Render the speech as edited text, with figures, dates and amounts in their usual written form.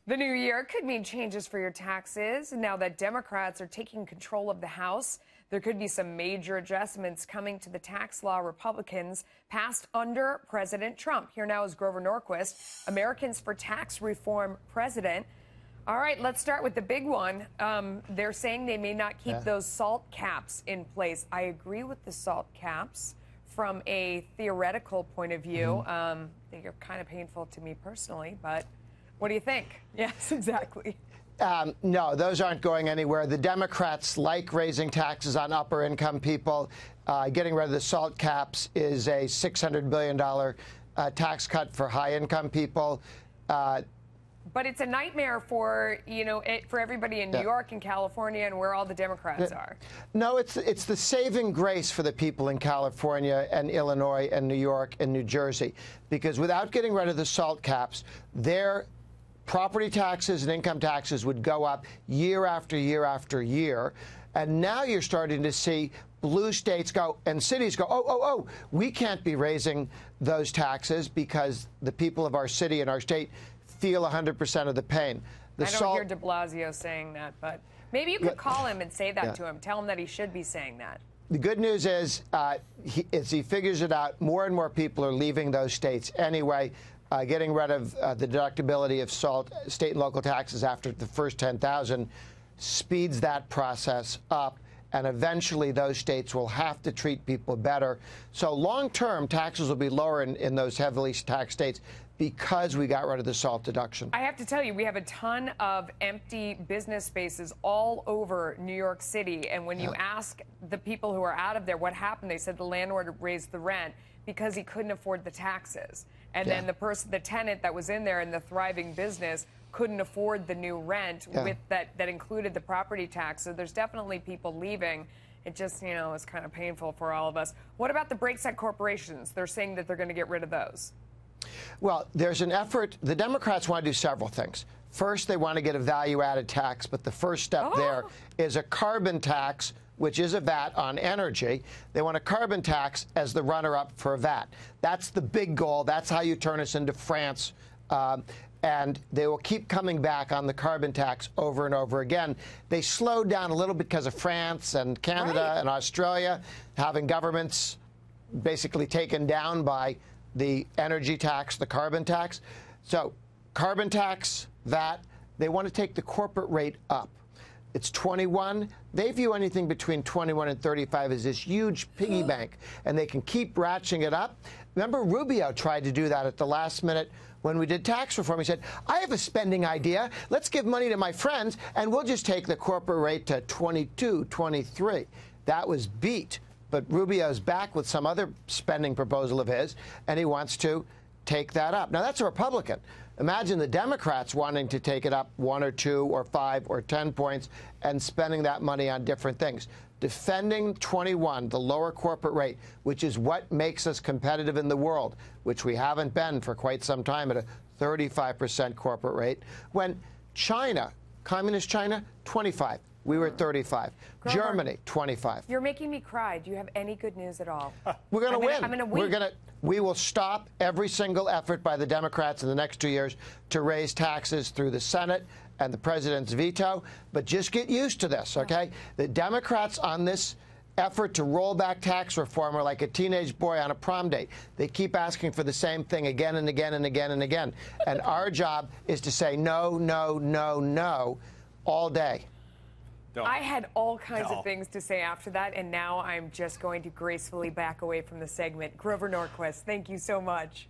The new year could mean changes for your taxes. Now that Democrats are taking control of the House, there could be some major adjustments coming to the tax law Republicans passed under President Trump. Here now is Grover Norquist, Americans for Tax Reform president. All right, let's start with the big one. They're saying they may not keep those SALT caps in place. I agree with the SALT caps from a theoretical point of view. They are kind of painful to me personally, but what do you think? Yes, exactly. No, those aren't going anywhere. The Democrats like raising taxes on upper income people. Getting rid of the SALT caps is a $600 billion tax cut for high income people. But it's a nightmare for, for everybody in New York and California and where all the Democrats are. No, it's the saving grace for the people in California and Illinois and New York and New Jersey, because without getting rid of the SALT caps, their property taxes and income taxes would go up year after year after year. And now you're starting to see blue states go and cities go, oh, we can't be raising those taxes because the people of our city and our state feel 100% of the pain. I don't hear de Blasio saying that, but maybe you could call him and say that to him. Tell him that he should be saying that. The good news is, as he figures it out, more and more people are leaving those states anyway. Getting rid of the deductibility of SALT, state and local taxes after the first 10,000 speeds that process up, and eventually those states will have to treat people better. So long-term, taxes will be lower in those heavily taxed states because we got rid of the SALT deduction. I have to tell you, we have a ton of empty business spaces all over New York City, and when you ask the people who are out of there what happened, they said the landlord raised the rent because he couldn't afford the taxes. And then the tenant that was in there in the thriving business couldn't afford the new rent with that included the property tax. So there's definitely people leaving. It just, is kind of painful for all of us. What about the brakes at corporations? They're saying that they're going to get rid of those. Well, there's an effort. The Democrats want to do several things. First, they want to get a value-added tax, but the first step there is a carbon tax, which is a VAT on energy. They want a carbon tax as the runner-up for a VAT. That's the big goal. That's how you turn us into France. And they will keep coming back on the carbon tax over and over again. They slowed down a little bit because of France and Canada and Australia having governments basically taken down by the energy tax, the carbon tax. So carbon tax, VAT, they want to take the corporate rate up. It's 21. They view anything between 21 and 35 as this huge piggy bank, and they can keep ratcheting it up. Remember, Rubio tried to do that at the last minute when we did tax reform. He said, I have a spending idea. Let's give money to my friends, and we'll just take the corporate rate to 22, 23. That was beat. But Rubio's back with some other spending proposal of his, and he wants to take that up. Now, that's a Republican. Imagine the Democrats wanting to take it up 1 or 2 or 5 or 10 points and spending that money on different things. Defending 21, the lower corporate rate, which is what makes us competitive in the world, which we haven't been for quite some time at a 35% corporate rate. When China, communist China, 25. We were at 35. Grover, Germany, 25. You're making me cry. Do you have any good news at all? We're going to win. I'm going to win. We will stop every single effort by the Democrats in the next 2 years to raise taxes through the Senate and the president's veto. But just get used to this, okay? The Democrats on this effort to roll back tax reform are like a teenage boy on a prom date. They keep asking for the same thing again and again and again and again. And our job is to say no, no, no, no all day. I had all kinds of things to say after that, and now I'm just going to gracefully back away from the segment. Grover Norquist, thank you so much.